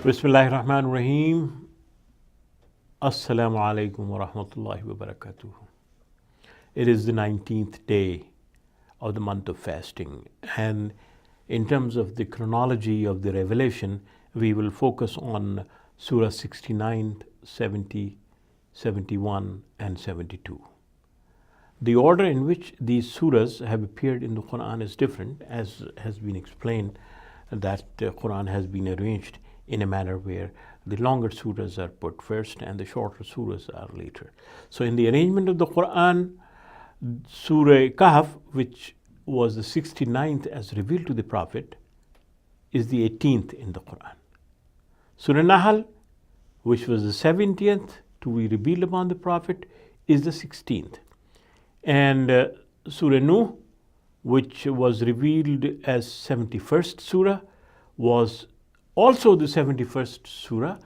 Bismillahirrahmanirrahim. Assalamu alaikum wa rahmatullahi wa barakatuh. It is the 19th day of the month of fasting, and in terms of the chronology of the revelation, we will focus on Surah 69, 70, 71, and 72. The order in which these surahs have appeared in the Quran is different, as has been explained, that the Quran has been arranged in a manner where the longer surahs are put first and the shorter surahs are later. So in the arrangement of the Quran, Surah Kahf, which was the 69th as revealed to the Prophet, is the 18th in the Quran. Surah Nahl, which was the 70th to be revealed upon the Prophet, is the 16th. And Surah Nooh, which was revealed as 71st surah, was also the 71st surah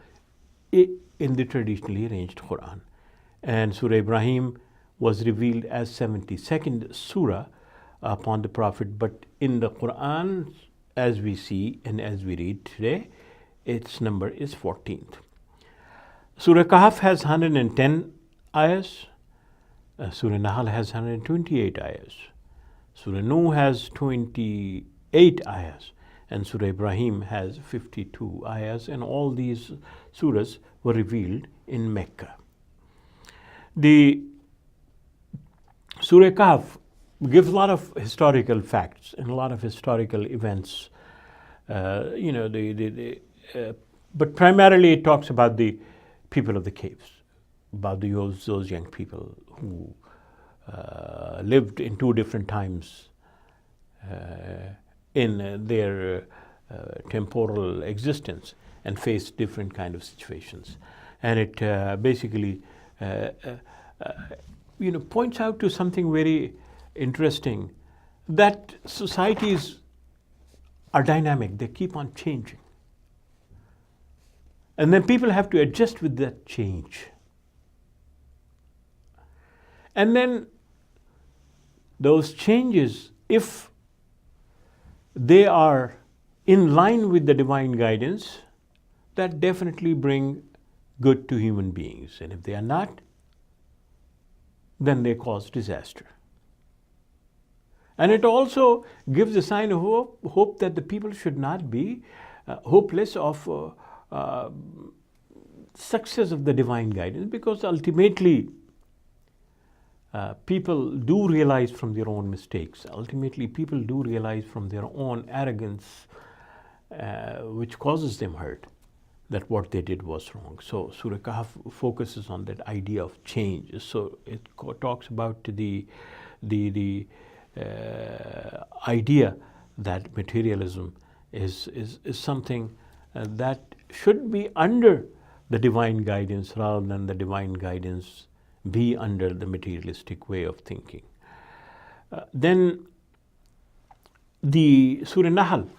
in the traditionally arranged Quran. And Surah Ibrahim was revealed as 72nd surah upon the Prophet, but in the Quran, as we see and as we read today, its number is 14th. Surah Kahf has 110 ayahs. Surah Nahl has 128 ayahs. Surah Nooh has 28 ayahs. And Surah Ibrahim has 52 ayahs, and all these surahs were revealed in Mecca. The Surah Kahf gives a lot of historical facts and a lot of historical events. But primarily it talks about the people of the caves, about those young people who lived in two different times in their temporal existence and faced different kind of situations. And it basically points out to something very interesting, that societies are dynamic, they keep on changing. And then people have to adjust with that change. And then those changes, if they are in line with the divine guidance, that definitely bring good to human beings. And if they are not, then they cause disaster. And it also gives a sign of hope that the people should not be hopeless of success of the divine guidance, because ultimately people do realize from their own mistakes. Ultimately, people do realize from their own arrogance, which causes them hurt, that what they did was wrong. So Surah Kahf focuses on that idea of change. So it talks about the idea that materialism is something that should be under the divine guidance rather than the divine guidance be under the materialistic way of thinking. Then the Surah Nahl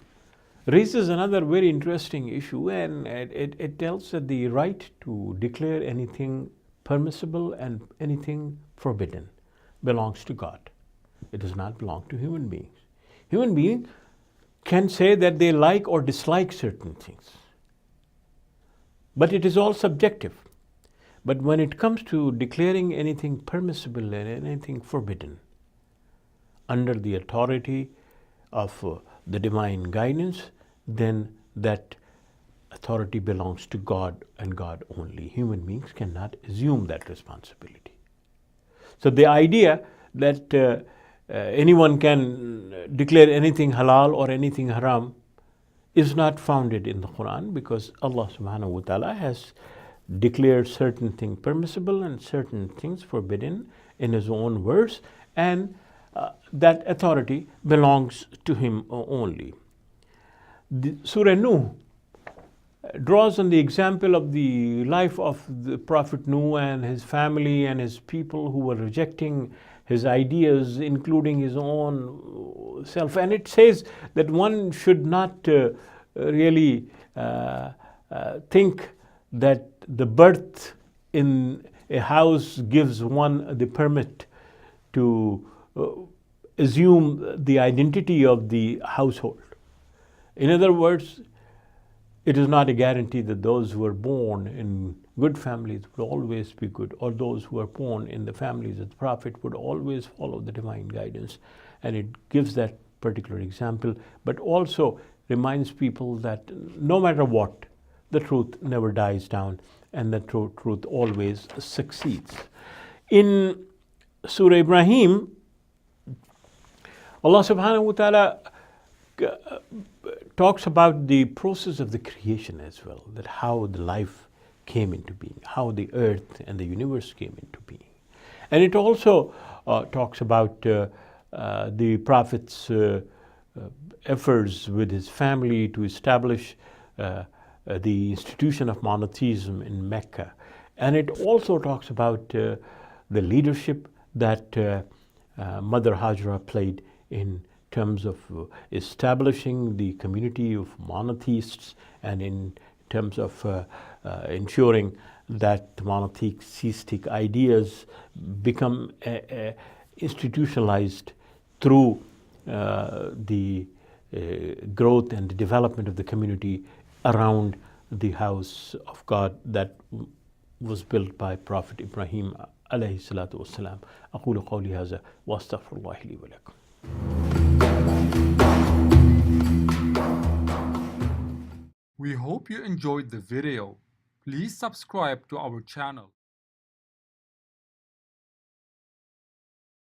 raises another very interesting issue, and it tells that the right to declare anything permissible and anything forbidden belongs to God. It does not belong to human beings. Human beings can say that they like or dislike certain things, but it is all subjective. But when it comes to declaring anything permissible and anything forbidden under the authority of the divine guidance, then that authority belongs to God and God only. Human beings cannot assume that responsibility. So the idea that anyone can declare anything halal or anything haram is not founded in the Quran, because Allah subhanahu wa ta'ala has declared certain things permissible and certain things forbidden in His own words, and that authority belongs to Him only. The Surah Nooh draws on the example of the life of the Prophet Nooh and his family and his people who were rejecting his ideas, including his own self. And it says that one should not really think that the birth in a house gives one the permit to assume the identity of the household. In other words, it is not a guarantee that those who are born in good families would always be good, or those who are born in the families of the Prophet would always follow the divine guidance. And it gives that particular example, but also reminds people that no matter what, the truth never dies down, and the truth always succeeds. In Surah Ibrahim, Allah subhanahu wa ta'ala talks about the process of the creation as well, that how the life came into being, how the earth and the universe came into being. And it also talks about the Prophet's efforts with his family to establish the institution of monotheism in Mecca. And it also talks about the leadership that Mother Hajra played in terms of establishing the community of monotheists, and in terms of ensuring that monotheistic ideas become institutionalized through the growth and the development of the community around the house of God that was built by Prophet Ibrahim alayhi salatu wassalam. أقول قولي هذا وأستغفر الله لي ولكم. We hope you enjoyed the video. Please subscribe to our channel.